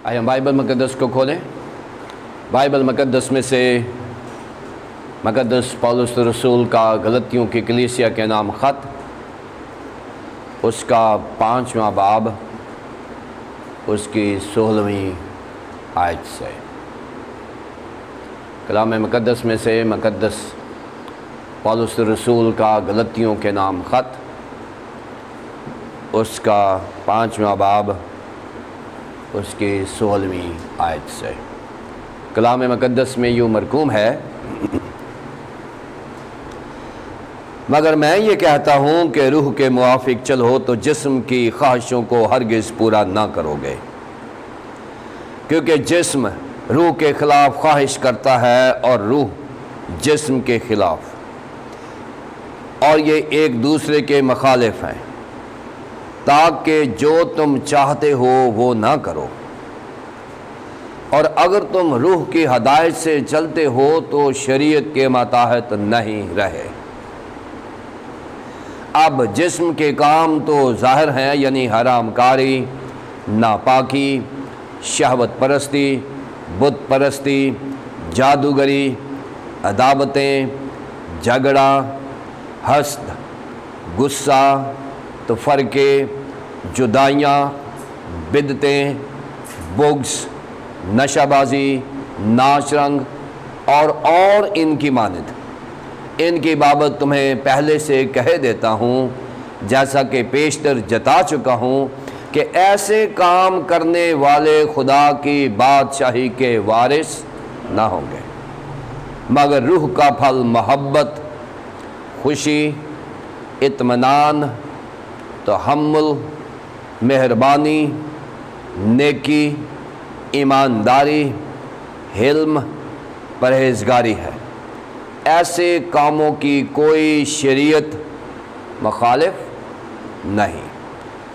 آئے ہم بائبل مقدس کو کھولیں۔ بائبل مقدس میں سے مقدس پولس رسول کا غلطیوں کی کلیسیا کے نام خط، اس کا 5واں باب، اس کی 16ویں آیت سے کلام مقدس میں سے مقدس پولس رسول کا غلطیوں کے نام خط، اس کا 5واں باب، اس کی 16ویں آیت سے کلام مقدس میں یوں مرقوم ہے، مگر میں یہ کہتا ہوں کہ روح کے موافق چلو تو جسم کی خواہشوں کو ہرگز پورا نہ کرو گے، کیونکہ جسم روح کے خلاف خواہش کرتا ہے اور روح جسم کے خلاف، اور یہ ایک دوسرے کے مخالف ہیں، تاکہ جو تم چاہتے ہو وہ نہ کرو، اور اگر تم روح کی ہدایت سے چلتے ہو تو شریعت کے ماتحت نہیں رہے۔ اب جسم کے کام تو ظاہر ہیں، یعنی حرام کاری، ناپاکی، شہوت پرستی، بت پرستی، جادوگری، عداوتیں، جھگڑا، حسد، غصہ، تفرقے، جدائیاں، بدعتیں، بغض، نشہ بازی، ناچ رنگ اور ان کی مانند، ان کی بابت تمہیں پہلے سے کہہ دیتا ہوں، جیسا کہ پیشتر جتا چکا ہوں، کہ ایسے کام کرنے والے خدا کی بادشاہی کے وارث نہ ہوں گے، مگر روح کا پھل محبت، خوشی، اطمینان، تحمل، مہربانی، نیکی، ایمانداری، حلم، پرہیزگاری ہے۔ ایسے کاموں کی کوئی شریعت مخالف نہیں۔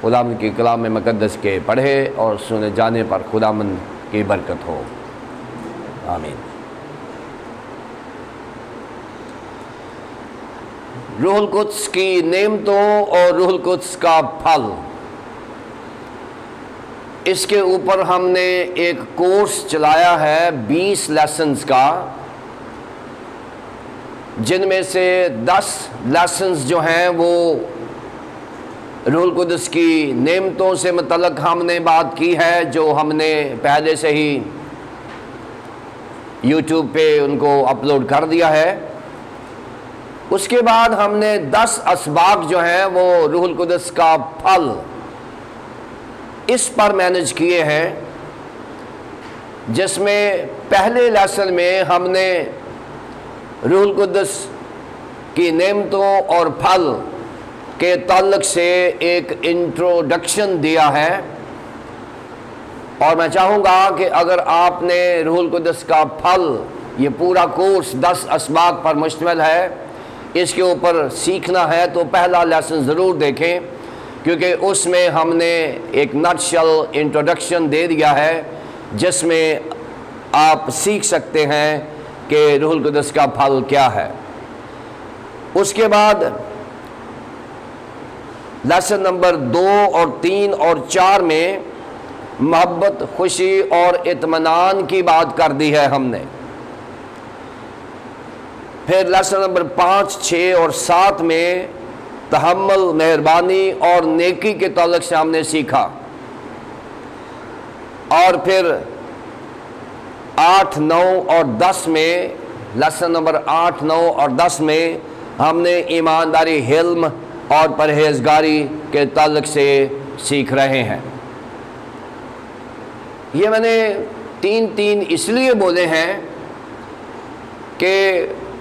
خداوند کی کلام مقدس کے پڑھے اور سنے جانے پر خداوند کی برکت ہو، آمین۔ روح القدس کی نعمتوں اور روح القدس کا پھل، اس کے اوپر ہم نے ایک کورس چلایا ہے 20 لیسنز کا، جن میں سے 10 لیسنز جو ہیں وہ روح القدس کی نعمتوں سے متعلق ہم نے بات کی ہے، جو ہم نے پہلے سے ہی یوٹیوب پہ ان کو اپلوڈ کر دیا ہے۔ اس کے بعد ہم نے 10 اسباق جو ہیں وہ روح القدس کا پھل اس پر مینج کیے ہیں، جس میں پہلے لیسن میں ہم نے روح القدس کی نعمتوں اور پھل کے تعلق سے ایک انٹروڈکشن دیا ہے، اور میں چاہوں گا کہ اگر آپ نے روح القدس کا پھل، یہ پورا کورس 10 اسباق پر مشتمل ہے، اس کے اوپر سیکھنا ہے تو پہلا لیسن ضرور دیکھیں، کیونکہ اس میں ہم نے ایک نٹشل انٹروڈکشن دے دیا ہے، جس میں آپ سیکھ سکتے ہیں کہ روح القدس کا پھل کیا ہے۔ اس کے بعد لیسن نمبر 2 اور 3 اور 4 میں محبت، خوشی اور اطمینان کی بات کر دی ہے ہم نے۔ پھر لیسن نمبر 5، 6 اور 7 میں تحمل، مہربانی اور نیکی کے تعلق سے ہم نے سیکھا، اور پھر 8، 9 اور 10 میں، لیسن نمبر 8، 9 اور 10 میں ہم نے ایمانداری، حلم اور پرہیزگاری کے تعلق سے سیکھ رہے ہیں۔ یہ میں نے 3 اس لیے بولے ہیں کہ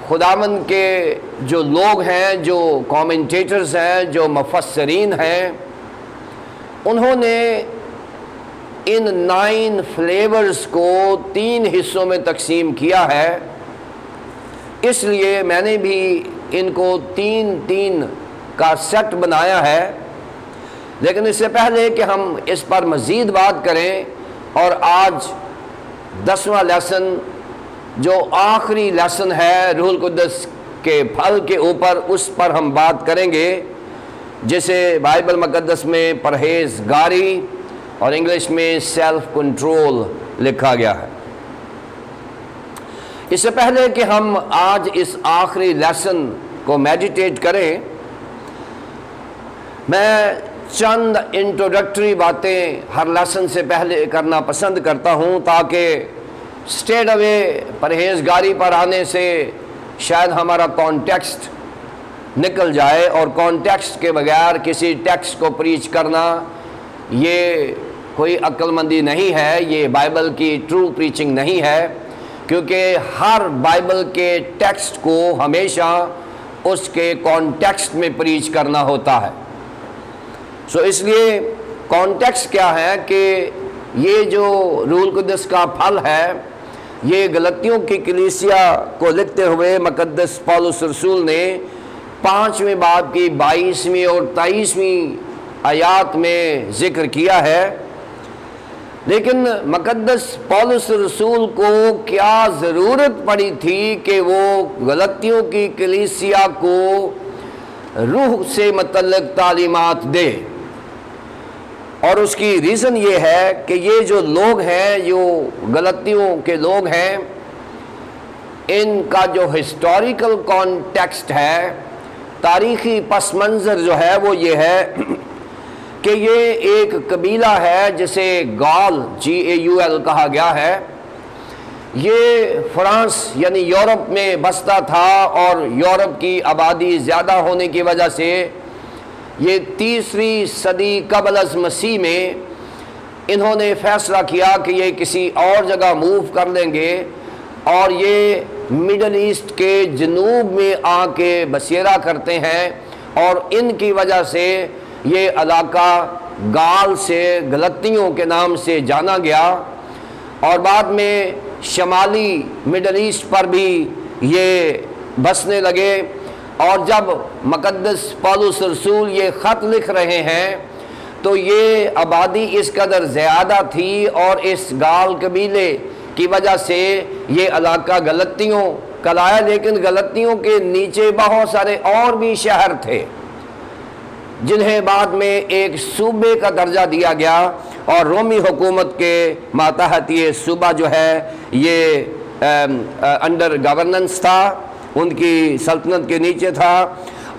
خداوند کے جو لوگ ہیں، جو کامنٹیٹرز ہیں، جو مفسرین ہیں، انہوں نے ان 9 فلیورز کو 3 حصوں میں تقسیم کیا ہے، اس لیے میں نے بھی ان کو 3 کا سیٹ بنایا ہے۔ لیکن اس سے پہلے کہ ہم اس پر مزید بات کریں، اور آج 10واں لیسن جو آخری لیسن ہے روح القدس کے پھل کے اوپر، اس پر ہم بات کریں گے، جسے بائبل مقدس میں پرہیزگاری، اور انگلش میں سیلف کنٹرول لکھا گیا ہے۔ اس سے پہلے کہ ہم آج اس آخری لیسن کو میڈیٹیٹ کریں، میں چند انٹروڈکٹری باتیں ہر لیسن سے پہلے کرنا پسند کرتا ہوں، تاکہ اسٹیٹ اوے پرہیزگاری پر آنے سے شاید ہمارا کانٹیکسٹ نکل جائے، اور کانٹیکسٹ کے بغیر کسی ٹیکسٹ کو پریچ کرنا یہ کوئی عقل مندی نہیں ہے، یہ بائبل کی ٹرو پریچنگ نہیں ہے، کیونکہ ہر بائبل کے ٹیکسٹ کو ہمیشہ اس کے کانٹیکسٹ میں پریچ کرنا ہوتا ہے۔ اس لیے کانٹیکسٹ کیا ہے کہ یہ جو روح القدس کا پھل ہے، یہ غلطیوں کی کلیسیا کو لکھتے ہوئے مقدس پولس رسول نے 5ویں باب کی 22ویں اور 23ویں آیات میں ذکر کیا ہے۔ لیکن مقدس پولس رسول کو کیا ضرورت پڑی تھی کہ وہ غلطیوں کی کلیسیا کو روح سے متعلق تعلیمات دے؟ اور اس کی ریزن یہ ہے کہ یہ جو لوگ ہیں، جو غلطیوں کے لوگ ہیں، ان کا جو ہسٹوریکل کانٹیکسٹ ہے، تاریخی پس منظر جو ہے وہ یہ ہے کہ یہ ایک قبیلہ ہے جسے گال GAUL کہا گیا ہے۔ یہ فرانس یعنی یورپ میں بستا تھا، اور یورپ کی آبادی زیادہ ہونے کی وجہ سے یہ 3 صدی قبل از مسیح میں انہوں نے فیصلہ کیا کہ یہ کسی اور جگہ موو کر لیں گے، اور یہ مڈل ایسٹ کے جنوب میں آ کے بسیرا کرتے ہیں، اور ان کی وجہ سے یہ علاقہ گال سے غلطیوں کے نام سے جانا گیا، اور بعد میں شمالی مڈل ایسٹ پر بھی یہ بسنے لگے۔ اور جب مقدس پولس رسول یہ خط لکھ رہے ہیں تو یہ آبادی اس قدر زیادہ تھی، اور اس گال قبیلے کی وجہ سے یہ علاقہ غلطیوں کا لایا، لیکن غلطیوں کے نیچے بہت سارے اور بھی شہر تھے جنہیں بعد میں ایک صوبے کا درجہ دیا گیا، اور رومی حکومت کے ماتحت یہ صوبہ جو ہے یہ انڈر گورننس تھا، ان کی سلطنت کے نیچے تھا۔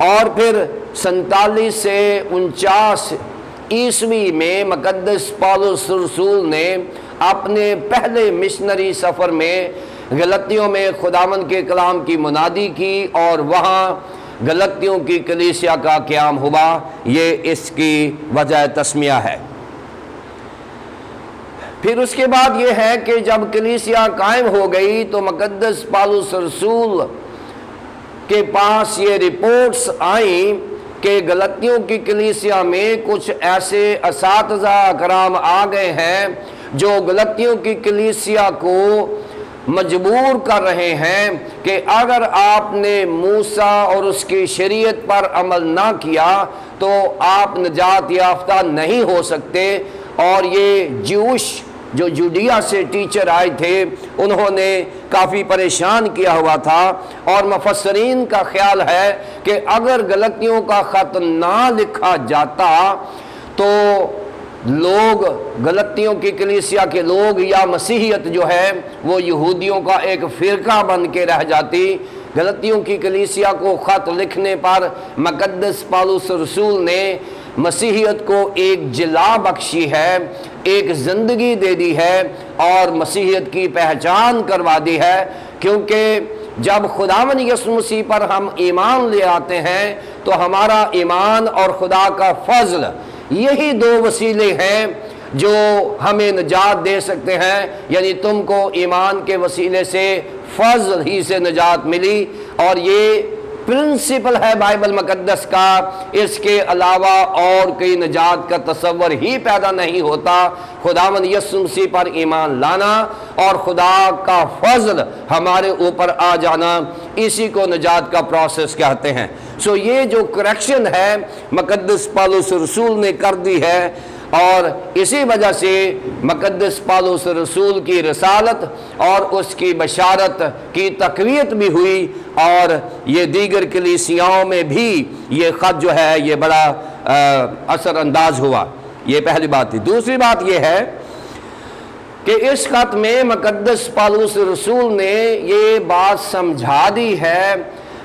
اور پھر 47 سے 49 عیسوی میں مقدس پولس رسول نے اپنے پہلے مشنری سفر میں غلطیوں میں خداوند کے کلام کی منادی کی، اور وہاں غلطیوں کی کلیسیا کا قیام ہوا۔ یہ اس کی وجہ تسمیہ ہے۔ پھر اس کے بعد یہ ہے کہ جب کلیسیا قائم ہو گئی تو مقدس پولس رسول کے پاس یہ رپورٹس آئیں کہ غلطیوں کی کلیسیا میں کچھ ایسے اساتذہ کرام آ گئے ہیں جو غلطیوں کی کلیسیا کو مجبور کر رہے ہیں کہ اگر آپ نے موسیٰ اور اس کی شریعت پر عمل نہ کیا تو آپ نجات یافتہ نہیں ہو سکتے۔ اور یہ جو جوڈیا سے ٹیچر آئے تھے انہوں نے کافی پریشان کیا ہوا تھا، اور مفسرین کا خیال ہے کہ اگر غلطیوں کا خط نہ لکھا جاتا تو لوگ، غلطیوں کی کلیسیا کے لوگ یا مسیحیت جو ہے وہ یہودیوں کا ایک فرقہ بن کے رہ جاتی۔ غلطیوں کی کلیسیا کو خط لکھنے پر مقدس پولس رسول نے مسیحیت کو ایک جلا بخشی ہے، ایک زندگی دے دی ہے، اور مسیحیت کی پہچان کروا دی ہے، کیونکہ جب خداوند یسوع مسیح پر ہم ایمان لے آتے ہیں تو ہمارا ایمان اور خدا کا فضل، یہی 2 وسیلے ہیں جو ہمیں نجات دے سکتے ہیں۔ یعنی تم کو ایمان کے وسیلے سے فضل ہی سے نجات ملی، اور یہ پرنسپل ہے بائبل مقدس کا، اس کے علاوہ اور کوئی نجات کا تصور ہی پیدا نہیں ہوتا۔ خداوند یسوع مسیح پر ایمان لانا اور خدا کا فضل ہمارے اوپر آ جانا، اسی کو نجات کا پروسیس کہتے ہیں۔ یہ جو کریکشن ہے مقدس پولس رسول نے کر دی ہے، اور اسی وجہ سے مقدس پولس رسول کی رسالت اور اس کی بشارت کی تقویت بھی ہوئی، اور یہ دیگر کلیسیاؤں میں بھی یہ خط جو ہے یہ بڑا اثر انداز ہوا۔ یہ پہلی بات تھی۔ دوسری بات یہ ہے کہ اس خط میں مقدس پالوس رسول نے یہ بات سمجھا دی ہے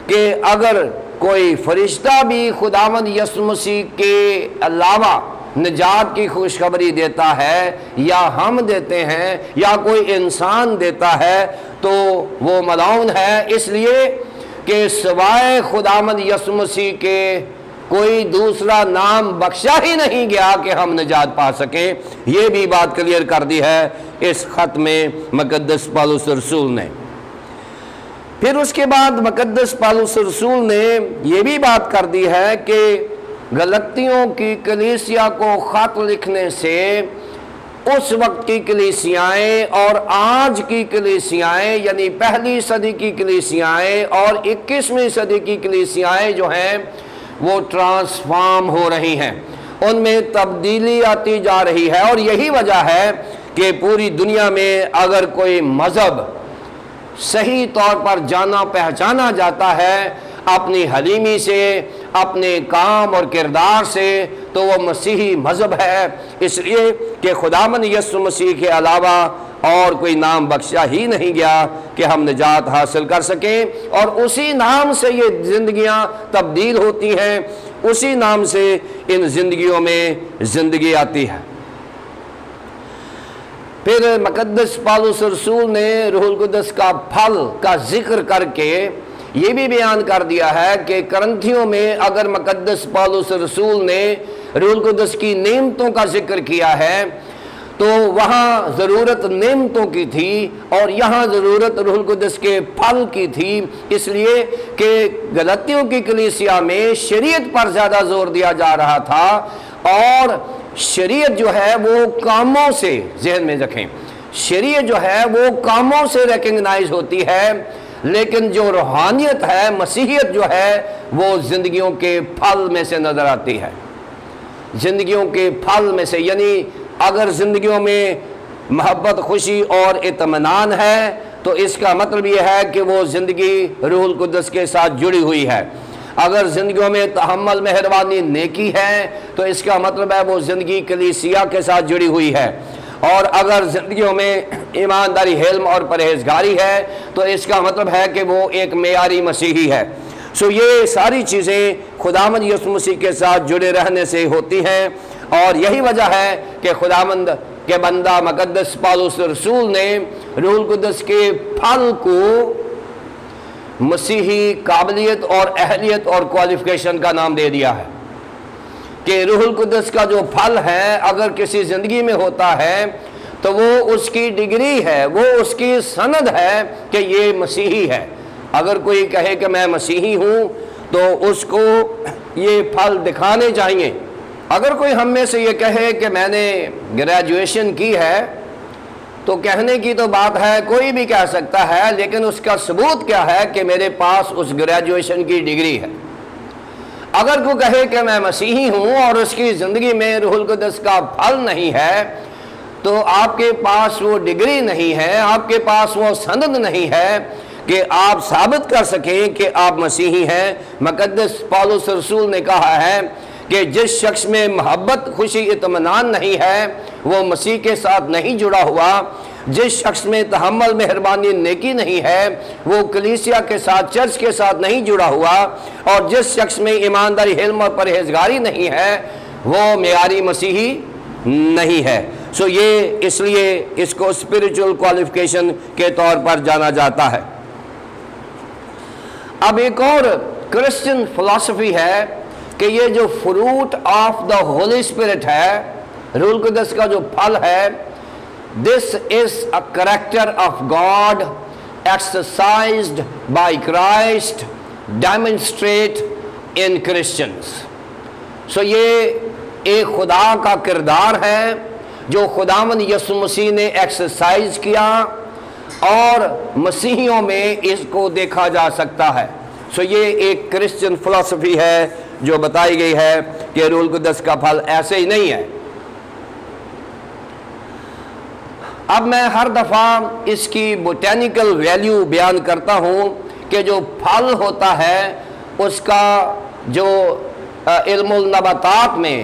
کہ اگر کوئی فرشتہ بھی خداوند یسوع مسیح کے علاوہ نجات کی خوشخبری دیتا ہے، یا ہم دیتے ہیں، یا کوئی انسان دیتا ہے، تو وہ ملعون ہے، اس لیے کہ سوائے خداوند یسوع مسیح کے کوئی دوسرا نام بخشا ہی نہیں گیا کہ ہم نجات پا سکیں۔ یہ بھی بات کلیئر کر دی ہے اس خط میں مقدس پالوس رسول نے۔ پھر اس کے بعد مقدس پالوس رسول نے یہ بھی بات کر دی ہے کہ غلطیوں کی کلیسیا کو خط لکھنے سے اس وقت کی کلیسیائیں اور آج کی کلیسیائیں، یعنی پہلی صدی کی کلیسیائیں اور 21ویں صدی کی کلیسیائیں جو ہیں وہ ٹرانسفارم ہو رہی ہیں، ان میں تبدیلی آتی جا رہی ہے۔ اور یہی وجہ ہے کہ پوری دنیا میں اگر کوئی مذہب صحیح طور پر جانا پہچانا جاتا ہے اپنی حلیمی سے، اپنے کام اور کردار سے، تو وہ مسیحی مذہب ہے، اس لیے کہ خداوند یسوع مسیح کے علاوہ اور کوئی نام بخشا ہی نہیں گیا کہ ہم نجات حاصل کر سکیں، اور اسی نام سے یہ زندگیاں تبدیل ہوتی ہیں، اسی نام سے ان زندگیوں میں زندگی آتی ہے۔ پھر مقدس پالوس رسول نے روح القدس کا پھل کا ذکر کر کے یہ بھی بیان کر دیا ہے کہ کرنتھیوں میں اگر مقدس پالوس رسول نے روح القدس کی نعمتوں کا ذکر کیا ہے تو وہاں ضرورت نعمتوں کی تھی اور یہاں ضرورت روح القدس کے پھل کی تھی، اس لیے کہ غلطیوں کی کلیسیا میں شریعت پر زیادہ زور دیا جا رہا تھا، اور شریعت جو ہے وہ کاموں سے، ذہن میں رکھیں، شریعت جو ہے وہ کاموں سے ریکگنائز ہوتی ہے، لیکن جو روحانیت ہے، مسیحیت جو ہے، وہ زندگیوں کے پھل میں سے نظر آتی ہے، زندگیوں کے پھل میں سے۔ یعنی اگر زندگیوں میں محبت، خوشی اور اطمینان ہے تو اس کا مطلب یہ ہے کہ وہ زندگی روح القدس کے ساتھ جڑی ہوئی ہے۔ اگر زندگیوں میں تحمل، مہربانی، نیکی ہے تو اس کا مطلب ہے وہ زندگی کلیسیا کے ساتھ جڑی ہوئی ہے، اور اگر زندگیوں میں ایمانداری، حلم اور پرہیزگاری ہے تو اس کا مطلب ہے کہ وہ ایک معیاری مسیحی ہے۔ یہ ساری چیزیں خداوند یسوع مسیح کے ساتھ جڑے رہنے سے ہوتی ہیں، اور یہی وجہ ہے کہ خداوند کے بندہ مقدس پالوس رسول نے روح القدس کے پھل کو مسیحی قابلیت اور اہلیت اور کوالیفیکیشن کا نام دے دیا ہے، کہ روح القدس کا جو پھل ہے اگر کسی زندگی میں ہوتا ہے تو وہ اس کی ڈگری ہے، وہ اس کی سند ہے کہ یہ مسیحی ہے۔ اگر کوئی کہے کہ میں مسیحی ہوں تو اس کو یہ پھل دکھانے چاہیے۔ اگر کوئی ہم میں سے یہ کہے کہ میں نے گریجویشن کی ہے تو کہنے کی تو بات ہے، کوئی بھی کہہ سکتا ہے، لیکن اس کا ثبوت کیا ہے کہ میرے پاس اس گریجویشن کی ڈگری ہے۔ اگر کوئی کہے کہ میں مسیحی ہوں اور اس کی زندگی میں روح القدس کا پھل نہیں ہے تو آپ کے پاس وہ ڈگری نہیں ہے، آپ کے پاس وہ سند نہیں ہے کہ آپ ثابت کر سکیں کہ آپ مسیحی ہیں۔ مقدس پالوس رسول نے کہا ہے کہ جس شخص میں محبت، خوشی، اطمینان نہیں ہے وہ مسیح کے ساتھ نہیں جڑا ہوا، جس شخص میں تحمل، مہربانی، نیکی نہیں ہے وہ کلیسیا کے ساتھ، چرچ کے ساتھ نہیں جڑا ہوا، اور جس شخص میں ایمانداری، حلم اور پرہیزگاری نہیں ہے وہ معیاری مسیحی نہیں ہے۔ یہ اس لیے اس کو اسپریچول کوالیفیکیشن کے طور پر جانا جاتا ہے۔ اب ایک اور کرسچن فلسفی ہے کہ یہ جو fruit of the holy spirit ہے، روح القدس کا جو پھل ہے، this is a character of God exercised by Christ demonstrate in Christians. یہ ایک خدا کا کردار ہے جو خداوند یسوع مسیح نے ایکسرسائز کیا، اور مسیحیوں میں اس کو دیکھا جا سکتا ہے۔ یہ ایک کرسچن فلسفی ہے جو بتائی گئی ہے کہ روح القدس کا پھل ایسے ہی نہیں ہے۔ اب میں ہر دفعہ اس کی بوٹینیکل ویلیو بیان کرتا ہوں کہ جو پھل ہوتا ہے اس کا جو علم النباتات میں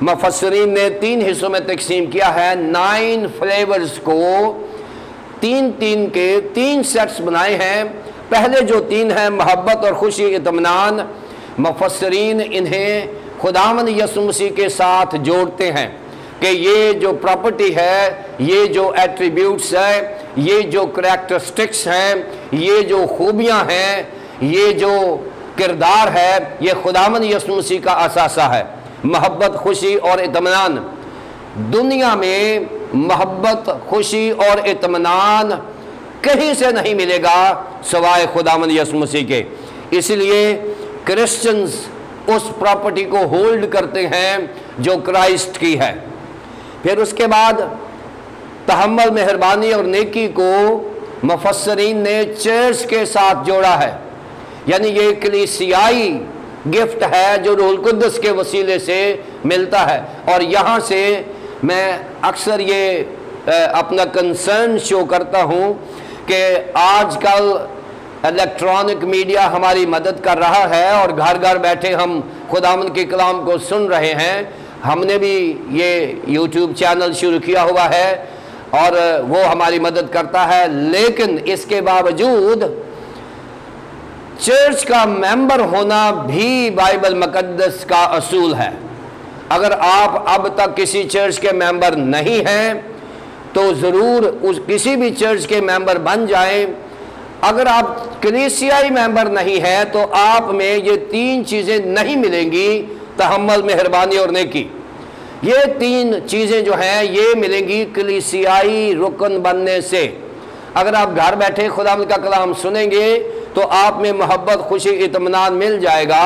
مفسرین نے 3 حصوں میں تقسیم کیا ہے، 9 فلیورز کو 3 کے 3 سیٹس بنائے ہیں۔ پہلے جو 3 ہیں محبت اور خوشی اطمینان، مفسرین انہیں خداوند یسوع مسیح کے ساتھ جوڑتے ہیں کہ یہ جو پراپرٹی ہے، یہ جو ایٹریبیوٹس ہے، یہ جو کریکٹرسٹکس ہیں، یہ جو خوبیاں ہیں، یہ جو کردار ہے، یہ خداوند یسوع مسیح کا اثاثہ ہے۔ محبت، خوشی اور اطمینان۔ دنیا میں محبت، خوشی اور اطمینان کہیں سے نہیں ملے گا سوائے خداوند یسوع مسیح کے۔ اس لیے کرسچنز اس پراپرٹی کو ہولڈ کرتے ہیں جو کرائسٹ کی ہے۔ پھر اس کے بعد تحمل، مہربانی اور نیکی کو مفسرین نے چرچ کے ساتھ جوڑا ہے، یعنی یہ کلیسیائی گفٹ ہے جو روح القدس کے وسیلے سے ملتا ہے۔ اور یہاں سے میں اکثر یہ اپنا کنسرن شو کرتا ہوں کہ آج کل الیکٹرانک میڈیا ہماری مدد کر رہا ہے اور گھر گھر بیٹھے ہم خداوند کے کلام کو سن رہے ہیں۔ ہم نے بھی یہ یوٹیوب چینل شروع کیا ہوا ہے اور وہ ہماری مدد کرتا ہے، لیکن اس کے باوجود چرچ کا ممبر ہونا بھی بائبل مقدس کا اصول ہے۔ اگر آپ اب تک کسی چرچ کے ممبر نہیں ہیں تو ضرور کسی بھی چرچ کے ممبر بن جائیں۔ اگر آپ کلیسیائی ممبر نہیں ہیں تو آپ میں یہ 3 چیزیں نہیں ملیں گی، تحمل، مہربانی اور نیکی۔ یہ 3 چیزیں جو ہیں یہ ملیں گی کلیسیائی رکن بننے سے۔ اگر آپ گھر بیٹھے خداوند کا کلام سنیں گے تو آپ میں محبت، خوشی، اطمینان مل جائے گا،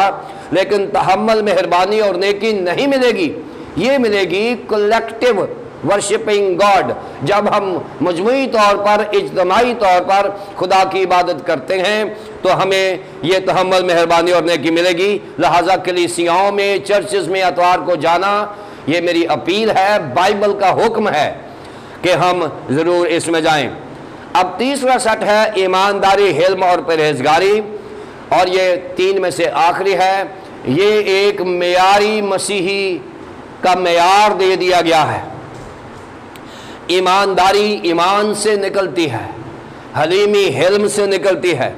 لیکن تحمل، مہربانی اور نیکی نہیں ملے گی۔ یہ ملے گی کلیکٹیو ورشپنگ گاڈ، جب ہم مجموعی طور پر، اجتماعی طور پر خدا کی عبادت کرتے ہیں تو ہمیں یہ تحمل، مہربانی اور نیکی ملے گی۔ لہٰذا کلیسیاؤں میں، چرچز میں اتوار کو جانا یہ میری اپیل ہے، بائبل کا حکم ہے کہ ہم ضرور اس میں جائیں۔ اب تیسرا سیٹ ہے ایمانداری، حلم اور پرہیزگاری، اور یہ 3 میں سے آخری ہے۔ یہ ایک معیاری مسیحی کا معیار دے دیا گیا ہے۔ ایمانداری ایمان سے نکلتی ہے، حلیمی حلم سے نکلتی ہے،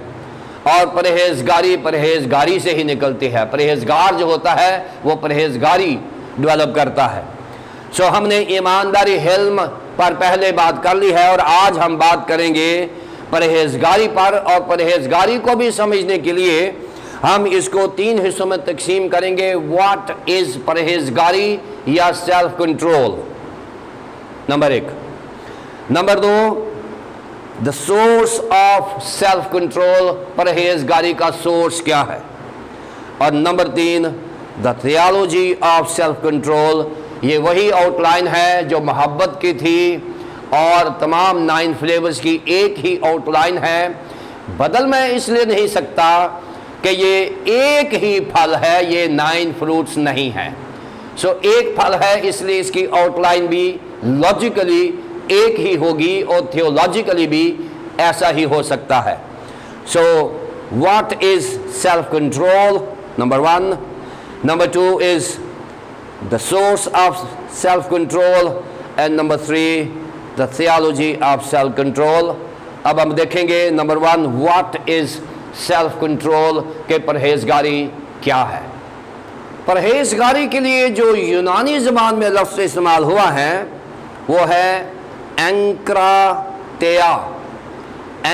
اور پرہیزگاری پرہیزگاری سے ہی نکلتی ہے۔ پرہیزگار جو ہوتا ہے وہ پرہیزگاری ڈیولپ کرتا ہے۔ سو ہم نے ایمانداری، حلم پر پہلے بات کر لی ہے، اور آج ہم بات کریں گے پرہیزگاری پر، اور پرہیزگاری کو بھی سمجھنے کے لیے ہم اس کو 3 حصوں میں تقسیم کریں گے۔ واٹ از پرہیزگاری یا self control, number 1۔ Number 2، the source of self control, پرہیزگاری کا سورس کیا ہے۔ اور number 3، the theology of self control, یہ وہی آؤٹ لائن ہے جو محبت کی تھی اور تمام 9 فلیورز کی ایک ہی آؤٹ لائن ہے۔ بدل میں اس لیے نہیں سکتا کہ یہ ایک ہی پھل ہے، یہ 9 فروٹس نہیں ہیں۔ سو ایک پھل ہے، اس لیے اس کی آؤٹ لائن بھی لاجیکلی ایک ہی ہوگی اور تھیولوجیکلی بھی ایسا ہی ہو سکتا ہے۔ So what is self control, number 1۔ Number 2 is the source of self-control, and number 3, the theology of self-control۔ اب ہم دیکھیں گے نمبر 1 what is self-control، کہ پرہیزگاری کیا ہے۔ پرہیزگاری کے لیے جو یونانی زبان میں لفظ استعمال ہوا ہے وہ ہے انکراتیا،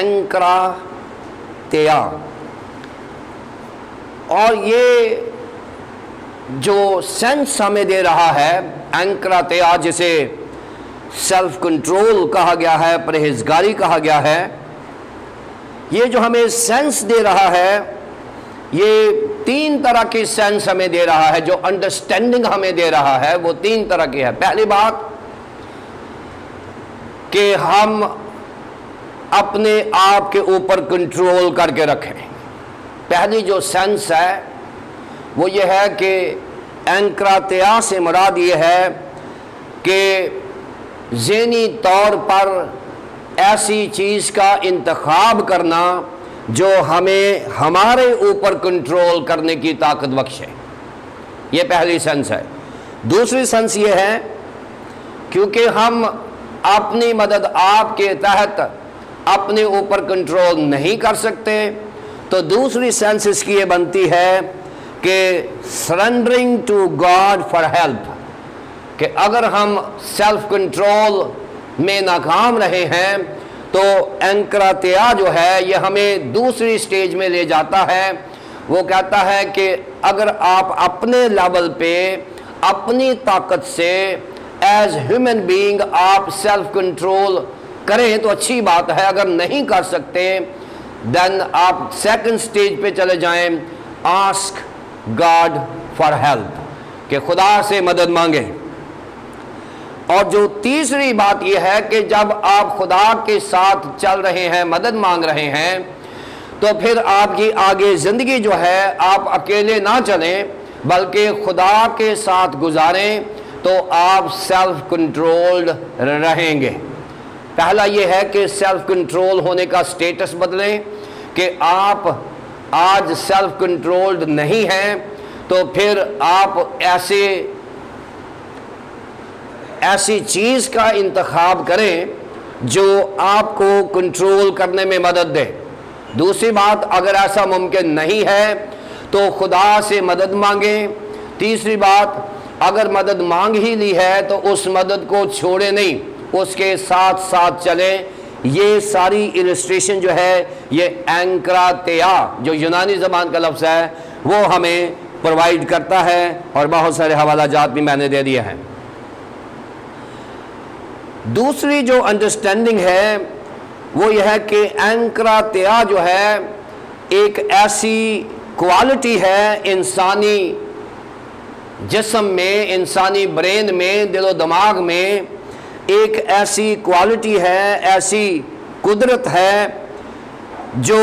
انکراتیا، اور یہ جو سینس ہمیں دے رہا ہے انکراتیا، جسے سیلف کنٹرول کہا گیا ہے، پرہیزگاری کہا گیا ہے، یہ جو ہمیں سینس دے رہا ہے یہ 3 طرح کی سینس ہمیں دے رہا ہے۔ جو انڈرسٹینڈنگ ہمیں دے رہا ہے وہ 3 طرح کی ہے۔ پہلی بات کہ ہم اپنے آپ کے اوپر کنٹرول کر کے رکھیں۔ پہلی جو سینس ہے وہ یہ ہے کہ انکراتیا سے مراد یہ ہے کہ ذہنی طور پر ایسی چیز کا انتخاب کرنا جو ہمیں ہمارے اوپر کنٹرول کرنے کی طاقت بخشے، یہ پہلی سینس ہے۔ دوسری سینس یہ ہے کیونکہ ہم اپنی مدد آپ کے تحت اپنے اوپر کنٹرول نہیں کر سکتے، تو دوسری سینس اس کی یہ بنتی ہے کہ surrendering to God for help, کہ اگر ہم سیلف کنٹرول میں ناکام رہے ہیں تو انکراتیا جو ہے یہ ہمیں دوسری سٹیج میں لے جاتا ہے۔ وہ کہتا ہے کہ اگر آپ اپنے لیول پہ اپنی طاقت سے ایز ہیومن بینگ آپ سیلف کنٹرول کریں تو اچھی بات ہے، اگر نہیں کر سکتے دین آپ سیکنڈ سٹیج پہ چلے جائیں، آسک گاڈ فار ہیلپ، کہ خدا سے مدد مانگیں۔ اور جو تیسری بات یہ ہے کہ جب آپ خدا کے ساتھ چل رہے ہیں، مدد مانگ رہے ہیں، تو پھر آپ کی آگے زندگی جو ہے آپ اکیلے نہ چلیں بلکہ خدا کے ساتھ گزاریں، تو آپ سیلف کنٹرولڈ رہیں گے۔ پہلا یہ ہے کہ سیلف کنٹرول ہونے کا سٹیٹس بدلیں، کہ آپ آج سیلف کنٹرولڈ نہیں ہیں تو پھر آپ ایسی چیز کا انتخاب کریں جو آپ کو کنٹرول کرنے میں مدد دے۔ دوسری بات، اگر ایسا ممکن نہیں ہے تو خدا سے مدد مانگیں۔ تیسری بات، اگر مدد مانگ ہی لی ہے تو اس مدد کو چھوڑے نہیں، اس کے ساتھ ساتھ چلیں۔ یہ ساری السٹریشن جو ہے یہ انکراتیا جو یونانی زبان کا لفظ ہے وہ ہمیں پرووائڈ کرتا ہے، اور بہت سارے حوالہ جات بھی میں نے دے دیے ہیں۔ دوسری جو انڈرسٹینڈنگ ہے وہ یہ ہے کہ انکراتیا جو ہے ایک ایسی کوالٹی ہے انسانی جسم میں، انسانی برین میں، دل و دماغ میں، ایک ایسی کوالٹی ہے، ایسی قدرت ہے جو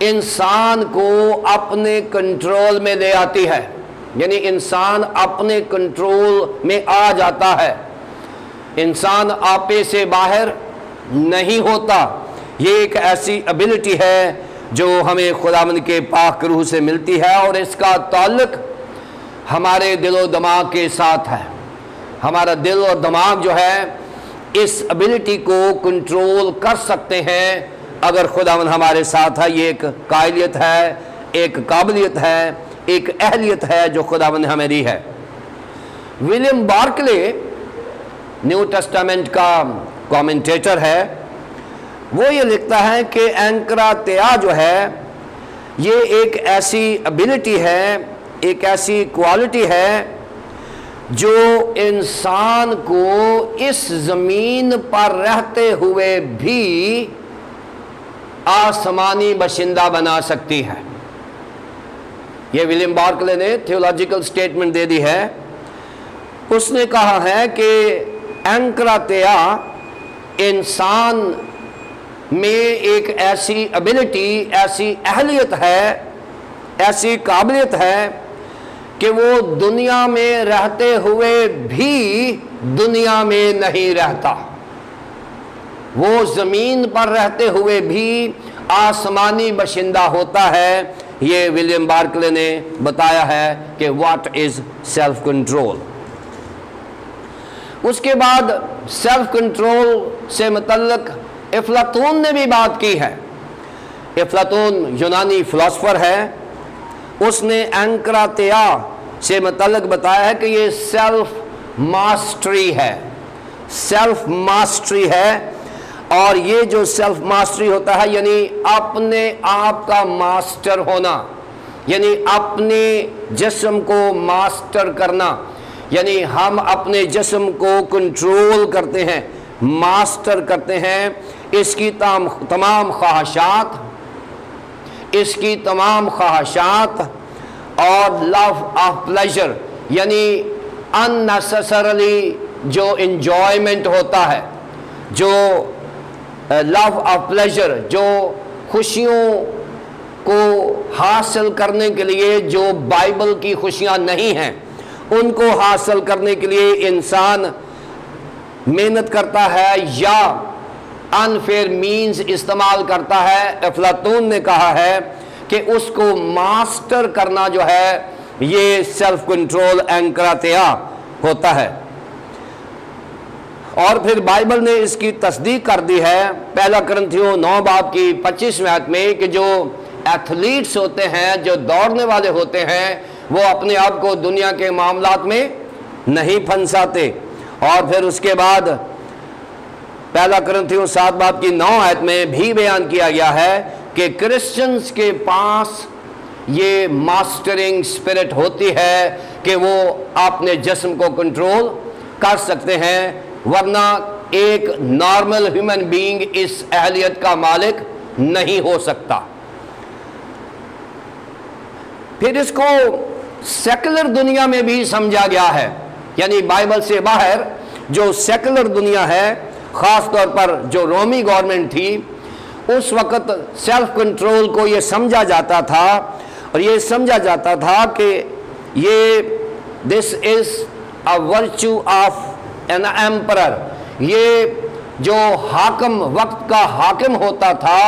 انسان کو اپنے کنٹرول میں لے آتی ہے، یعنی انسان اپنے کنٹرول میں آ جاتا ہے، انسان آپے سے باہر نہیں ہوتا۔ یہ ایک ایسی ایبلٹی ہے جو ہمیں خداوند کے پاک روح سے ملتی ہے، اور اس کا تعلق ہمارے دل و دماغ کے ساتھ ہے۔ ہمارا دل اور دماغ جو ہے اس ایبلٹی کو کنٹرول کر سکتے ہیں اگر خداوند ہمارے ساتھ ہے۔ یہ ایک قابلیت ہے، ایک قابلیت ہے، ایک اہلیت ہے جو خداوند نے ہمیں دی ہے۔ ولیم بارکلے نیو ٹیسٹامنٹ کا کومنٹیٹر ہے، وہ یہ لکھتا ہے کہ انکراتیا جو ہے یہ ایک ایسی ایبلٹی ہے، ایک ایسی کوالٹی ہے جو انسان کو اس زمین پر رہتے ہوئے بھی آسمانی باشندہ بنا سکتی ہے۔ یہ ولیم بارکلے نے تھیولوجیکل سٹیٹمنٹ دے دی ہے۔ اس نے کہا ہے کہ انکراتیا انسان میں ایک ایسی ایبلٹی، ایسی اہلیت ہے، ایسی قابلیت ہے کہ وہ دنیا میں رہتے ہوئے بھی دنیا میں نہیں رہتا، وہ زمین پر رہتے ہوئے بھی آسمانی باشندہ ہوتا ہے۔ یہ ولیم بارکلے نے بتایا ہے کہ واٹ از سیلف کنٹرول۔ اس کے بعد سیلف کنٹرول سے متعلق افلاطون نے بھی بات کی ہے۔ افلاطون یونانی فلاسفر ہے، اس نے انکراتیا سے متعلق بتایا ہے کہ یہ سیلف ماسٹری ہے، سیلف ماسٹری ہے۔ اور یہ جو سیلف ماسٹری ہوتا ہے یعنی اپنے آپ کا ماسٹر ہونا، یعنی اپنے جسم کو ماسٹر کرنا، یعنی ہم اپنے جسم کو کنٹرول کرتے ہیں، ماسٹر کرتے ہیں، اس کی تمام خواہشات، اس کی تمام خواہشات اور لو آف پلیجر، یعنی unnecessarily جو انجوائمنٹ ہوتا ہے، جو لو آف پلیجر، جو خوشیوں کو حاصل کرنے کے لیے جو بائبل کی خوشیاں نہیں ہیں ان کو حاصل کرنے کے لیے انسان محنت کرتا ہے یا انفیئر مینز استعمال کرتا ہے۔ افلاطون نے کہا ہے کہ اس کو ماسٹر کرنا جو ہے یہ سیلف کنٹرول انکراتیا ہوتا ہے۔ اور پھر بائبل نے اس کی تصدیق کر دی ہے پہلا کرنتھیوں 9 باب کی 25 آیت میں کہ جو ایتھلیٹس ہوتے ہیں، جو دوڑنے والے ہوتے ہیں، وہ اپنے آپ کو دنیا کے معاملات میں نہیں پھنساتے۔ اور پھر اس کے بعد پہلا کرنتھیوں 7 باب کی 9 آیت میں بھی بیان کیا گیا ہے کہ کرسچنز کے پاس یہ ماسٹرنگ اسپرٹ ہوتی ہے کہ وہ اپنے جسم کو کنٹرول کر سکتے ہیں، ورنہ ایک نارمل ہیومن بینگ اس اہلیت کا مالک نہیں ہو سکتا۔ پھر اس کو سیکولر دنیا میں بھی سمجھا گیا ہے، یعنی بائبل سے باہر جو سیکولر دنیا ہے، خاص طور پر جو رومی گورنمنٹ تھی، اس وقت سیلف کنٹرول کو یہ سمجھا جاتا تھا، اور یہ سمجھا جاتا تھا کہ یہ this is a virtue of an emperor, یہ جو حاکم، وقت کا حاکم ہوتا تھا،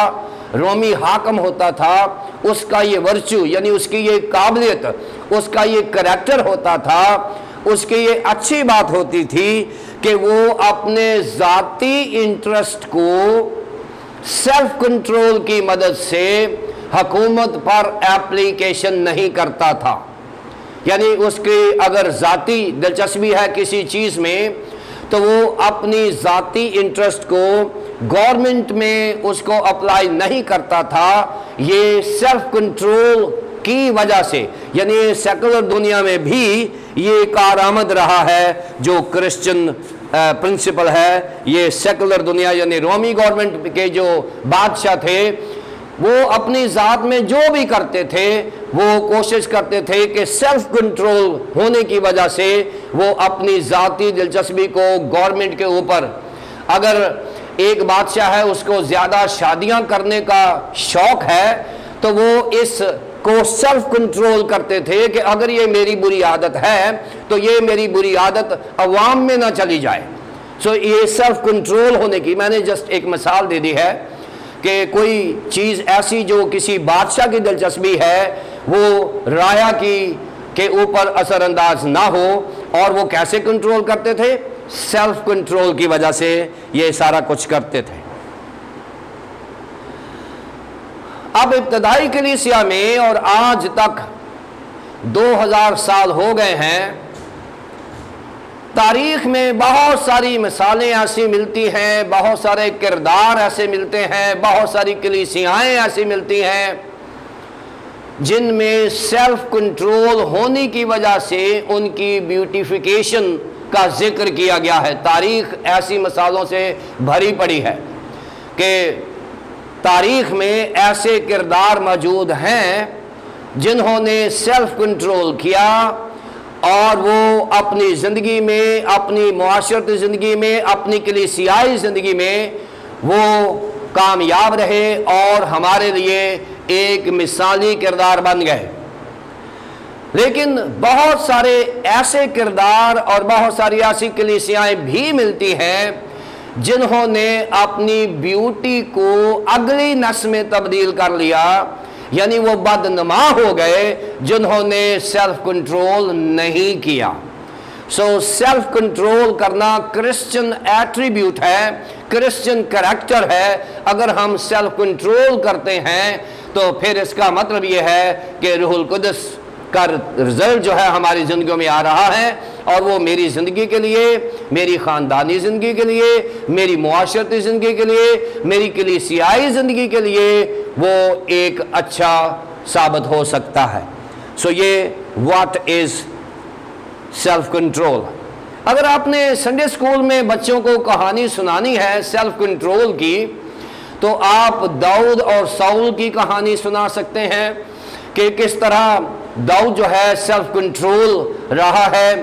رومی حاکم ہوتا تھا، اس کا یہ ورچو، یعنی اس کی یہ قابلیت، اس کا یہ کریکٹر ہوتا تھا، اس کی یہ اچھی بات ہوتی تھی کہ وہ اپنے ذاتی انٹرسٹ کو سیلف کنٹرول کی مدد سے حکومت پر اپلیکیشن نہیں کرتا تھا۔ یعنی اس کی اگر ذاتی دلچسپی ہے کسی چیز میں، تو وہ اپنی ذاتی انٹرسٹ کو گورنمنٹ میں اس کو اپلائی نہیں کرتا تھا۔ یہ سیلف کنٹرول کی وجہ سے، یعنی سیکولر دنیا میں بھی یہ کارآمد رہا ہے جو کرسچن پرنسپل ہے۔ یہ سیکولر دنیا یعنی رومی گورنمنٹ کے جو بادشاہ تھے، وہ اپنی ذات میں جو بھی کرتے تھے، وہ کوشش کرتے تھے کہ سیلف کنٹرول ہونے کی وجہ سے وہ اپنی ذاتی دلچسپی کو گورنمنٹ کے اوپر، اگر ایک بادشاہ ہے اس کو زیادہ شادیاں کرنے کا شوق ہے، تو وہ اس کو سیلف کنٹرول کرتے تھے کہ اگر یہ میری بری عادت ہے تو یہ میری بری عادت عوام میں نہ چلی جائے۔ سو یہ سیلف کنٹرول ہونے کی میں نے جسٹ ایک مثال دے دی ہے کہ کوئی چیز ایسی جو کسی بادشاہ کی دلچسپی ہے، وہ رایا کی کے اوپر اثر انداز نہ ہو، اور وہ کیسے کنٹرول کرتے تھے؟ سیلف کنٹرول کی وجہ سے یہ سارا کچھ کرتے تھے۔ اب ابتدائی کلیسیا میں اور آج تک 2000 سال ہو گئے ہیں، تاریخ میں بہت ساری مثالیں ایسی ملتی ہیں، بہت سارے کردار ایسے ملتے ہیں، بہت ساری کلیسیائیں ایسی ملتی ہیں جن میں سیلف کنٹرول ہونے کی وجہ سے ان کی بیوٹیفیکیشن کا ذکر کیا گیا ہے۔ تاریخ ایسی مثالوں سے بھری پڑی ہے کہ تاریخ میں ایسے کردار موجود ہیں جنہوں نے سیلف کنٹرول کیا، اور وہ اپنی زندگی میں، اپنی معاشرتی زندگی میں، اپنی کلیسیائی زندگی میں وہ کامیاب رہے اور ہمارے لیے ایک مثالی کردار بن گئے۔ لیکن بہت سارے ایسے کردار اور بہت ساری ایسی کلیسیائیں بھی ملتی ہیں جنہوں نے اپنی بیوٹی کو اگلی نسل میں تبدیل کر لیا، یعنی وہ بدنما ہو گئے جنہوں نے سیلف کنٹرول نہیں کیا۔ سو سیلف کنٹرول کرنا کرسچن ایٹریبیوٹ ہے، کرسچن کریکٹر ہے۔ اگر ہم سیلف کنٹرول کرتے ہیں تو پھر اس کا مطلب یہ ہے کہ روح القدس کا رزلٹ جو ہے ہماری زندگیوں میں آ رہا ہے، اور وہ میری زندگی کے لیے، میری خاندانی زندگی کے لیے، میری معاشرتی زندگی کے لیے، میری کلیسیائی زندگی کے لیے وہ ایک اچھا ثابت ہو سکتا ہے۔ سو یہ واٹ از سیلف کنٹرول۔ اگر آپ نے سنڈے اسکول میں بچوں کو کہانی سنانی ہے سیلف کنٹرول کی، تو آپ داؤد اور ساؤل کی کہانی سنا سکتے ہیں کہ کس طرح داؤد جو ہے سیلف کنٹرول رہا ہے۔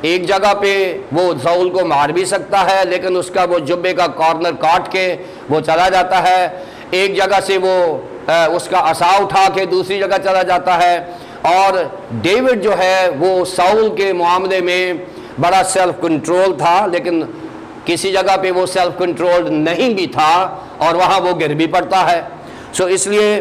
ایک جگہ پہ وہ ساؤل کو مار بھی سکتا ہے، لیکن اس کا وہ جبے کا کارنر کاٹ کے وہ چلا جاتا ہے۔ ایک جگہ سے وہ اس کا عصا اٹھا کے دوسری جگہ چلا جاتا ہے، اور ڈیوڈ جو ہے وہ ساؤل کے معاملے میں بڑا سیلف کنٹرول تھا، لیکن کسی جگہ پہ وہ سیلف کنٹرول نہیں بھی تھا اور وہاں وہ گر بھی پڑتا ہے۔ سو اس لیے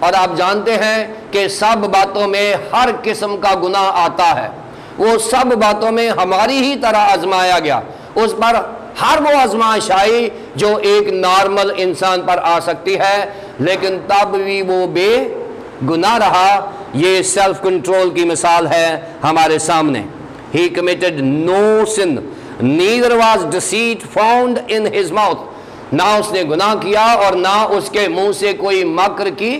اور آپ جانتے ہیں کہ سب باتوں میں ہر قسم کا گناہ آتا ہے، وہ سب باتوں میں ہماری ہی طرح آزمایا گیا، اس پر ہر وہ آزمائش آئی جو ایک نارمل انسان پر آ سکتی ہے، لیکن تب بھی وہ بے گناہ رہا۔ یہ سیلف کنٹرول کی مثال ہے ہمارے سامنے۔ He committed no sin, neither was deceit found in his mouth. نہ اس نے گناہ کیا اور نہ اس کے منہ سے کوئی مکر کی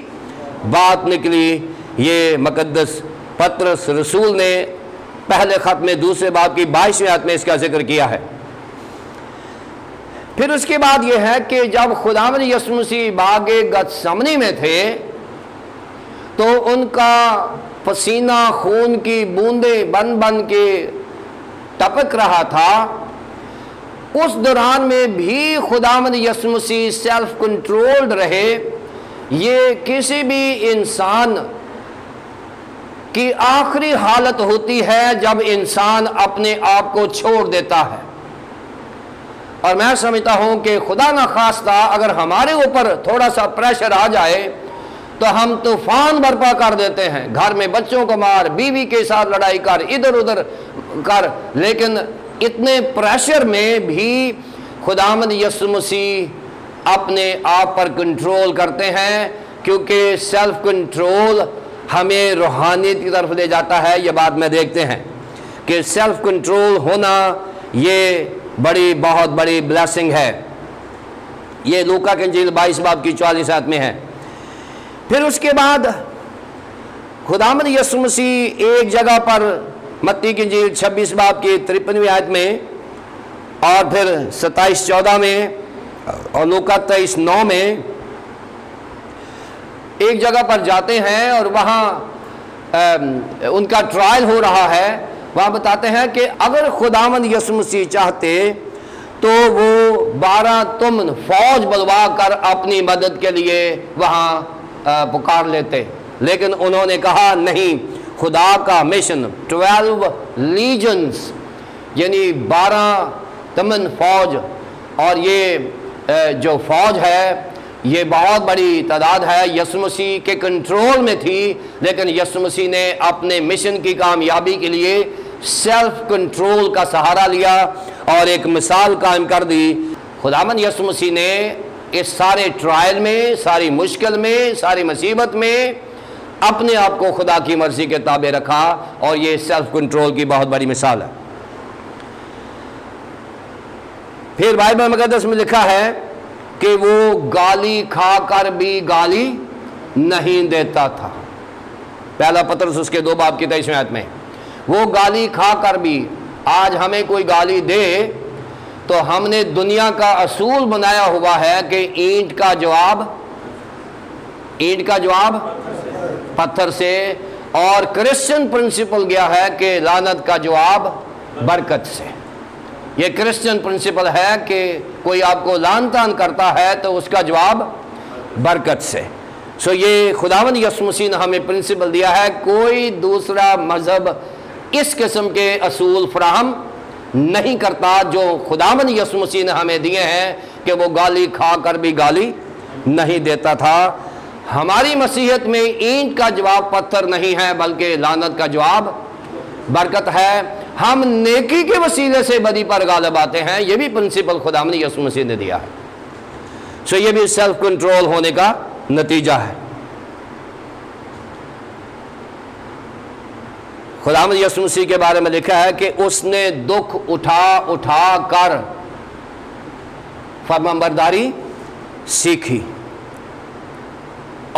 بات نکلی۔ یہ مقدس پطرس رسول نے پہلے خط میں دوسرے باب کی 22ویں آیت میں اس کا ذکر کیا ہے۔ پھر اس کے بعد یہ ہے کہ جب خداوند یسوع مسیح باغ گتسمنی میں تھے تو ان کا پسینہ خون کی بوندیں بن بن کے ٹپک رہا تھا، اس دوران میں بھی خداوند یسوع مسیح سیلف کنٹرولڈ رہے۔ یہ کسی بھی انسان کی آخری حالت ہوتی ہے جب انسان اپنے آپ کو چھوڑ دیتا ہے، اور میں سمجھتا ہوں کہ خدا نخواستہ اگر ہمارے اوپر تھوڑا سا پریشر آ جائے تو ہم طوفان برپا کر دیتے ہیں، گھر میں بچوں کو مار، بیوی کے ساتھ لڑائی کر، ادھر ادھر کر، لیکن اتنے پریشر میں بھی خداوند یسوع مسیح اپنے آپ پر کنٹرول کرتے ہیں، کیونکہ سیلف کنٹرول ہمیں روحانیت کی طرف لے جاتا ہے۔ یہ بات میں دیکھتے ہیں کہ سیلف کنٹرول ہونا یہ بہت بڑی بلیسنگ ہے۔ یہ لوکا کی انجیل 22 باب کی 44 آیت میں ہے۔ پھر اس کے بعد خداوند یسوع مسیح ایک جگہ پر متی کی انجیل 26 باب کی 53ویں آیت میں اور پھر 27-14 میں اور لوکا 23-9 میں ایک جگہ پر جاتے ہیں اور وہاں ان کا ٹرائل ہو رہا ہے۔ وہاں بتاتے ہیں کہ اگر خداوند یسوع مسیح چاہتے تو وہ 12 تمن فوج بلوا کر اپنی مدد کے لیے وہاں پکار لیتے، لیکن انہوں نے کہا نہیں، خدا کا مشن 12 لیجنز یعنی 12 تمن فوج، اور یہ جو فوج ہے یہ بہت بڑی تعداد ہے، یسوع مسیح کے کنٹرول میں تھی، لیکن یسوع مسیح نے اپنے مشن کی کامیابی کے لیے سیلف کنٹرول کا سہارا لیا اور ایک مثال قائم کر دی۔ خداوند یسوع مسیح نے اس سارے ٹرائل میں، ساری مشکل میں، ساری مصیبت میں اپنے آپ کو خدا کی مرضی کے تابع رکھا، اور یہ سیلف کنٹرول کی بہت بڑی مثال ہے۔ پھر بائبل مقدس میں لکھا ہے کہ وہ گالی کھا کر بھی گالی نہیں دیتا تھا۔ پہلا پطرس اس کے 2 باب کی 23ویں آیت میں، وہ گالی کھا کر بھی، آج ہمیں کوئی گالی دے تو ہم نے دنیا کا اصول بنایا ہوا ہے کہ اینٹ کا جواب پتھر سے، اور کرسچن پرنسپل گیا ہے کہ لعنت کا جواب برکت سے۔ یہ کرسچن پرنسپل ہے کہ کوئی آپ کو لعن طعن کرتا ہے تو اس کا جواب برکت سے۔ سو یہ خداوند یسوع مسیح نے ہمیں پرنسپل دیا ہے، کوئی دوسرا مذہب اس قسم کے اصول فراہم نہیں کرتا جو خداوند یسوع مسیح نے ہمیں دیے ہیں، کہ وہ گالی کھا کر بھی گالی نہیں دیتا تھا۔ ہماری مسیحیت میں اینٹ کا جواب پتھر نہیں ہے بلکہ لعنت کا جواب برکت ہے۔ ہم نیکی کے وسیلے سے بدی پر غالب آتے ہیں، یہ بھی پرنسپل خداوند یسوع مسیح نے دیا ہے۔ سو یہ بھی سیلف کنٹرول ہونے کا نتیجہ ہے۔ خداوند یسوع مسیح کے بارے میں لکھا ہے کہ اس نے دکھ اٹھا اٹھا کر فرمانبرداری سیکھی،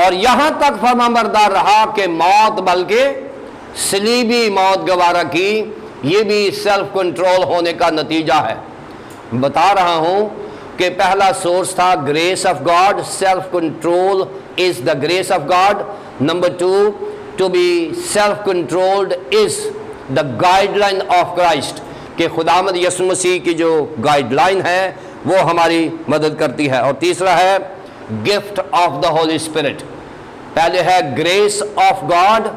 اور یہاں تک فرمانبردار رہا کہ موت بلکہ صلیبی موت گوارا کی۔ یہ بھی سیلف کنٹرول ہونے کا نتیجہ ہے۔ بتا رہا ہوں کہ پہلا سورس تھا grace of God, self control is the grace of God. Number 2، to be self controlled is the guideline of Christ, کہ خداوند یسوع مسیح کی جو گائیڈ لائن ہے وہ ہماری مدد کرتی ہے۔ اور تیسرا ہے gift of the holy spirit. پہلے ہے گریس آف گاڈ،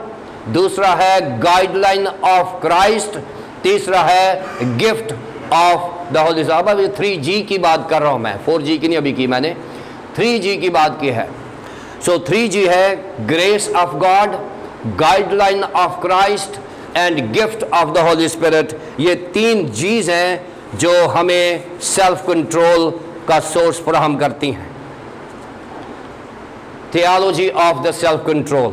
دوسرا ہے گائیڈ لائن آف کرائسٹ، تیسرا ہے gift of the holy spirit. ابھی 3G کی بات کر رہا ہوں میں، 4G کی نہیں ابھی کی میں نے، 3G کی بات کی ہے۔ سو 3G ہے grace of God, guideline of Christ and gift of the holy spirit. یہ 3 G's ہیں جو ہمیں سیلف کنٹرول کا سورس فراہم کرتی ہیں. Theology of the self control.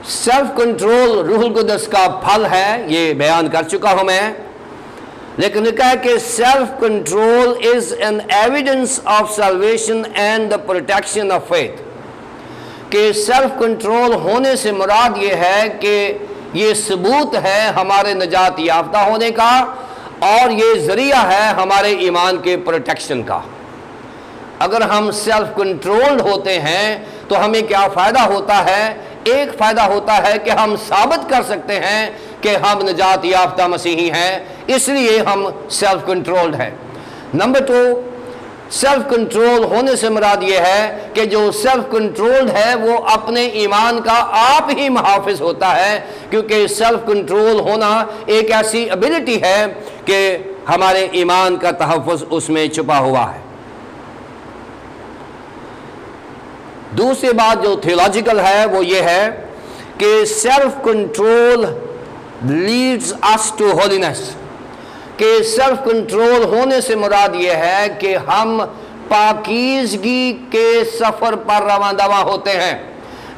Self control روح القدس کا پھل ہے، یہ بیان کر چکا ہوں میں، لیکن یہ کہا کہ self control is an evidence of salvation and the protection of faith. کہ سیلف کنٹرول ہونے سے مراد یہ ہے کہ یہ ثبوت ہے ہمارے نجات یافتہ ہونے کا، اور یہ ذریعہ ہے ہمارے ایمان کے پروٹیکشن کا. اگر ہم سیلف کنٹرولڈ ہوتے ہیں تو ہمیں کیا فائدہ ہوتا ہے؟ ایک فائدہ ہوتا ہے کہ ہم ثابت کر سکتے ہیں کہ ہم نجات یافتہ مسیحی ہیں، اس لیے ہم سیلف کنٹرولڈ ہیں. نمبر 2، سیلف کنٹرول ہونے سے مراد یہ ہے کہ جو سیلف کنٹرولڈ ہے وہ اپنے ایمان کا آپ ہی محافظ ہوتا ہے، کیونکہ سیلف کنٹرول ہونا ایک ایسی ابیلٹی ہے کہ ہمارے ایمان کا تحفظ اس میں چھپا ہوا ہے. دوسری بات جو تھیولوجیکل ہے وہ یہ ہے کہ self control leads us to holiness. کہ سیلف کنٹرول ہونے سے مراد یہ ہے کہ ہم پاکیزگی کے سفر پر رواں دواں ہوتے ہیں.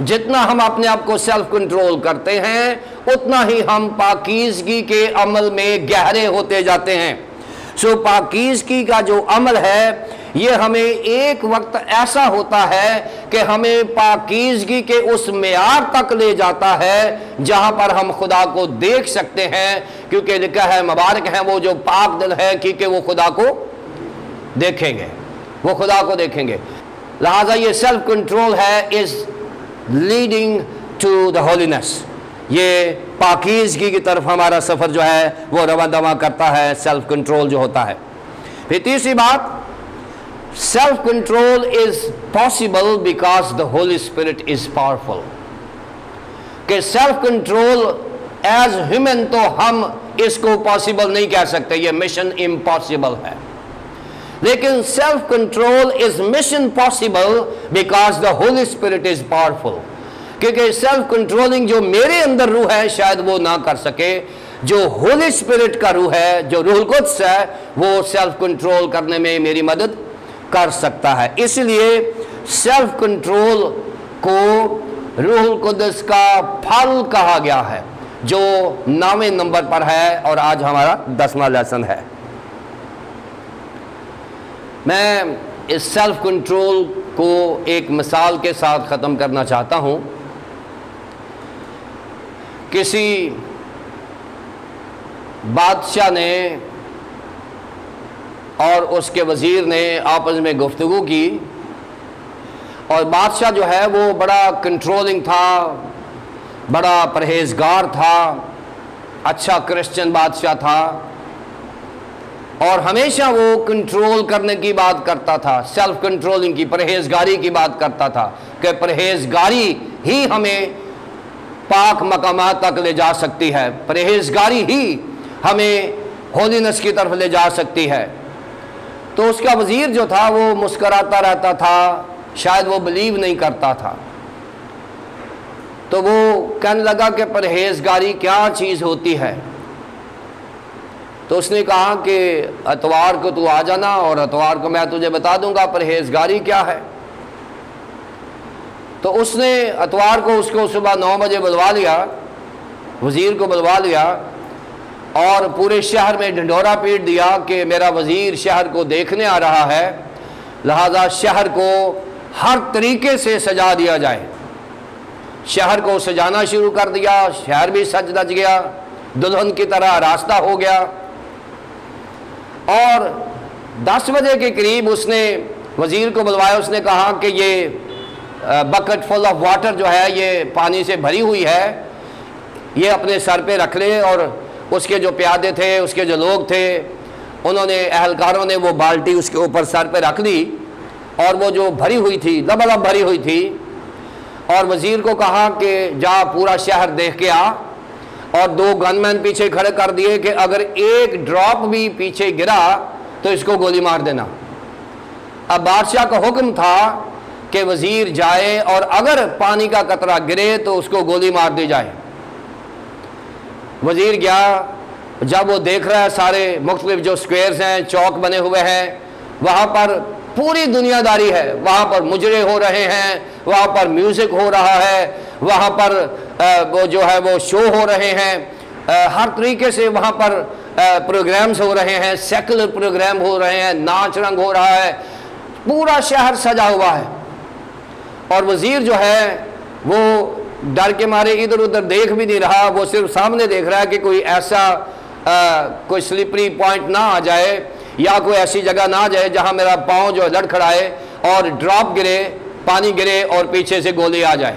جتنا ہم اپنے آپ کو سیلف کنٹرول کرتے ہیں اتنا ہی ہم پاکیزگی کے عمل میں گہرے ہوتے جاتے ہیں. سو پاکیزگی کا جو عمل ہے یہ ہمیں ایک وقت ایسا ہوتا ہے کہ ہمیں پاکیزگی کے اس معیار تک لے جاتا ہے جہاں پر ہم خدا کو دیکھ سکتے ہیں، کیونکہ لکھا ہے مبارک ہیں وہ جو پاک دل ہے کیونکہ وہ خدا کو دیکھیں گے، وہ خدا کو دیکھیں گے. لہٰذا یہ سیلف کنٹرول ہے is leading to the holiness. یہ پاکیزگی کی طرف ہمارا سفر جو ہے وہ رواں دواں کرتا ہے سیلف کنٹرول جو ہوتا ہے. پھر تیسری بات، self control is possible because the holy spirit is powerful. کہ سیلف کنٹرول ایز ہیومن تو ہم اس کو پاسبل نہیں کہہ سکتے، یہ مشن امپاسبل ہے. لیکن self control is mission possible because the holy spirit is powerful. کیونکہ سیلف کنٹرولنگ جو میرے اندر روح ہے شاید وہ نہ کر سکے، جو ہولی اسپرٹ کا روح ہے، جو روح القدس ہے، وہ سیلف کنٹرول کرنے میں میری مدد کر سکتا ہے. اس لیے سیلف کنٹرول کو روح القدس کا پھل کہا گیا ہے، جو 9ویں نمبر پر ہے اور آج ہمارا 10واں لیسن ہے. میں اس سیلف کنٹرول کو ایک مثال کے ساتھ ختم کرنا چاہتا ہوں. کسی بادشاہ نے اور اس کے وزیر نے آپس میں گفتگو کی، اور بادشاہ جو ہے وہ بڑا کنٹرولنگ تھا، بڑا پرہیزگار تھا، اچھا کرسچن بادشاہ تھا، اور ہمیشہ وہ کنٹرول کرنے کی بات کرتا تھا، سیلف کنٹرولنگ کی، پرہیزگاری کی بات کرتا تھا کہ پرہیزگاری ہی ہمیں پاک مقامات تک لے جا سکتی ہے، پرہیزگاری ہی ہمیں ہولینس کی طرف لے جا سکتی ہے. تو اس کا وزیر جو تھا وہ مسکراتا رہتا تھا، شاید وہ بلیو نہیں کرتا تھا. تو وہ کہنے لگا کہ پرہیزگاری کیا چیز ہوتی ہے. تو اس نے کہا کہ اتوار کو تو آ جانا اور اتوار کو میں تجھے بتا دوں گا پرہیزگاری کیا ہے. تو اس نے اتوار کو اس کو صبح 9 بجے بلوا لیا، وزیر کو بلوا لیا، اور پورے شہر میں ڈھنڈورا پیٹ دیا کہ میرا وزیر شہر کو دیکھنے آ رہا ہے، لہذا شہر کو ہر طریقے سے سجا دیا جائے. شہر کو سجانا شروع کر دیا، شہر بھی سج دج گیا، دلہن کی طرح راستہ ہو گیا. اور 10 بجے کے قریب اس نے وزیر کو بلوایا. اس نے کہا کہ یہ بکٹ فل آف واٹر جو ہے یہ پانی سے بھری ہوئی ہے، یہ اپنے سر پہ رکھ لے. اور اس کے جو پیادے تھے، اس کے جو لوگ تھے، انہوں نے، اہلکاروں نے وہ بالٹی اس کے اوپر سر پہ رکھ دی، اور وہ جو بھری ہوئی تھی، لبالب بھری ہوئی تھی. اور وزیر کو کہا کہ جا پورا شہر دیکھ کے آ، اور 2 گن مین پیچھے کھڑے کر دیے کہ اگر ایک ڈراپ بھی پیچھے گرا تو اس کو گولی مار دینا. اب بادشاہ کا حکم تھا کہ وزیر جائے اور اگر پانی کا قطرہ گرے تو اس کو گولی مار دی جائے۔ وزیر گیا، جب وہ دیکھ رہا ہے سارے مختلف جو سکویئرز ہیں، چوک بنے ہوئے ہیں، وہاں پر پوری دنیا داری ہے، وہاں پر مجرے ہو رہے ہیں، وہاں پر میوزک ہو رہا ہے، وہاں پر وہ جو ہے وہ شو ہو رہے ہیں، ہر طریقے سے وہاں پر پروگرامز ہو رہے ہیں، سیکولر پروگرام ہو رہے ہیں، ناچ رنگ ہو رہا ہے، پورا شہر سجا ہوا ہے۔ اور وزیر جو ہے وہ ڈر کے مارے ادھر ادھر دیکھ بھی نہیں رہا، وہ صرف سامنے دیکھ رہا ہے کہ کوئی ایسا کوئی سلپری پوائنٹ نہ آ جائے یا کوئی ایسی جگہ نہ آ جائے جہاں میرا پاؤں جو لڑکھڑائے اور ڈراپ گرے، پانی گرے اور پیچھے سے گولی آ جائے۔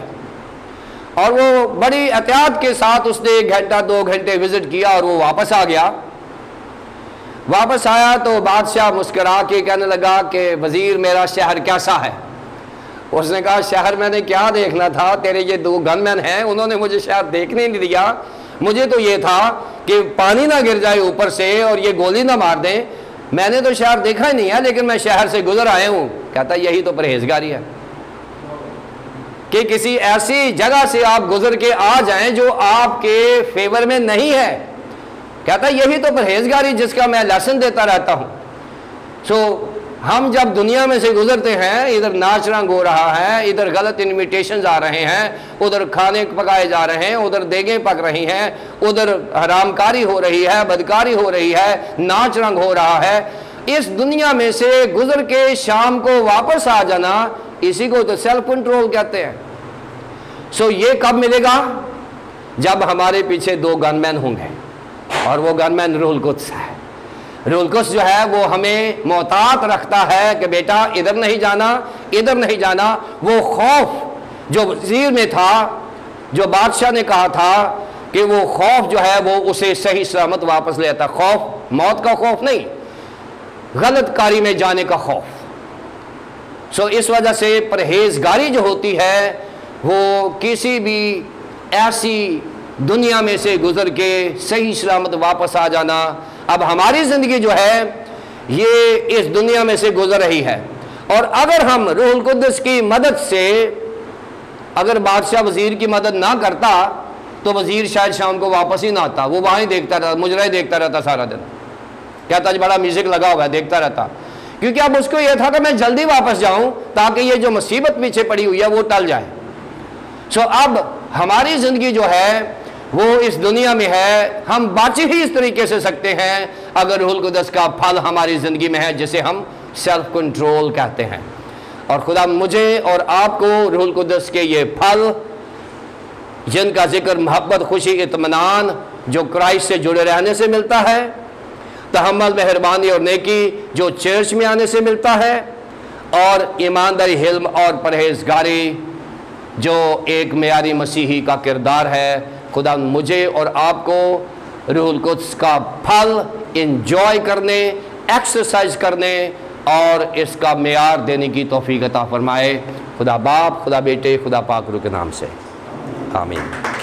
اور وہ بڑی احتیاط کے ساتھ اس نے 1 گھنٹہ 2 گھنٹے وزٹ کیا اور وہ واپس آ گیا۔ واپس آیا تو بادشاہ مسکرا کے کہنے لگا کہ وزیر میرا شہر کیسا ہے؟ اس نے کہا شہر میں نے کیا دیکھنا تھا، تیرے یہ 2 گن مین ہیں انہوں نے مجھے شہر دیکھنے نہیں دیا، مجھے تو یہ تھا کہ پانی نہ گر جائے اوپر سے اور یہ گولی نہ مار دیں، میں نے تو شہر دیکھا ہی نہیں ہے، لیکن میں شہر سے گزر آئے ہوں۔ کہتا یہی تو پرہیزگاری ہے کہ کسی ایسی جگہ سے آپ گزر کے آ جائیں جو آپ کے فیور میں نہیں ہے۔ کہتا یہی تو پرہیزگاری جس کا میں لیسن دیتا رہتا ہوں۔ ہم جب دنیا میں سے گزرتے ہیں، ادھر ناچ رنگ ہو رہا ہے، ادھر غلط انویٹیشنز آ رہے ہیں، ادھر کھانے پکائے جا رہے ہیں، ادھر دیگیں پک رہی ہیں، ادھر حرام کاری ہو رہی ہے، بدکاری ہو رہی ہے، ناچ رنگ ہو رہا ہے، اس دنیا میں سے گزر کے شام کو واپس آ جانا، اسی کو تو سیلف کنٹرول کہتے ہیں۔ یہ کب ملے گا؟ جب ہمارے پیچھے 2 گن مین ہوں گے، اور وہ گن مین روح القدس ہے۔ روح القدس جو ہے وہ ہمیں محتاط رکھتا ہے کہ بیٹا ادھر نہیں جانا، ادھر نہیں جانا۔ وہ خوف جو وزیر میں تھا، جو بادشاہ نے کہا تھا کہ وہ خوف جو ہے وہ اسے صحیح سلامت واپس لے آتا۔ خوف موت کا خوف نہیں، غلط کاری میں جانے کا خوف۔ اس وجہ سے پرہیزگاری جو ہوتی ہے وہ کسی بھی ایسی دنیا میں سے گزر کے صحیح سلامت واپس آ جانا۔ اب ہماری زندگی جو ہے یہ اس دنیا میں سے گزر رہی ہے، اور اگر ہم روح القدس کی مدد سے، اگر بادشاہ وزیر کی مدد نہ کرتا تو وزیر شاید شام کو واپس ہی نہ آتا، وہ وہاں ہی دیکھتا رہتا، مجرا ہی دیکھتا رہتا سارا دن، کہتا آج بڑا میوزک لگا ہوا ہے، دیکھتا رہتا، کیونکہ اب اس کو یہ تھا کہ میں جلدی واپس جاؤں تاکہ یہ جو مصیبت پیچھے پڑی ہوئی ہے وہ ٹل جائے۔ اب ہماری زندگی جو ہے وہ اس دنیا میں ہے، ہم باچی ہی اس طریقے سے سکتے ہیں اگر روح القدس کا پھل ہماری زندگی میں ہے، جسے ہم سیلف کنٹرول کہتے ہیں۔ اور خدا مجھے اور آپ کو روح القدس کے یہ پھل، جن کا ذکر محبت، خوشی، اطمینان، جو کرائسٹ سے جڑے رہنے سے ملتا ہے، تحمل، مہربانی اور نیکی جو چرچ میں آنے سے ملتا ہے، اور ایمانداری، حلم اور پرہیزگاری جو ایک معیاری مسیحی کا کردار ہے۔ خدا مجھے اور آپ کو روح القدس کا پھل انجوائے کرنے، ایکسرسائز کرنے اور اس کا معیار دینے کی توفیق عطا فرمائے۔ خدا باپ، خدا بیٹے، خدا پاک روح کے نام سے آمین۔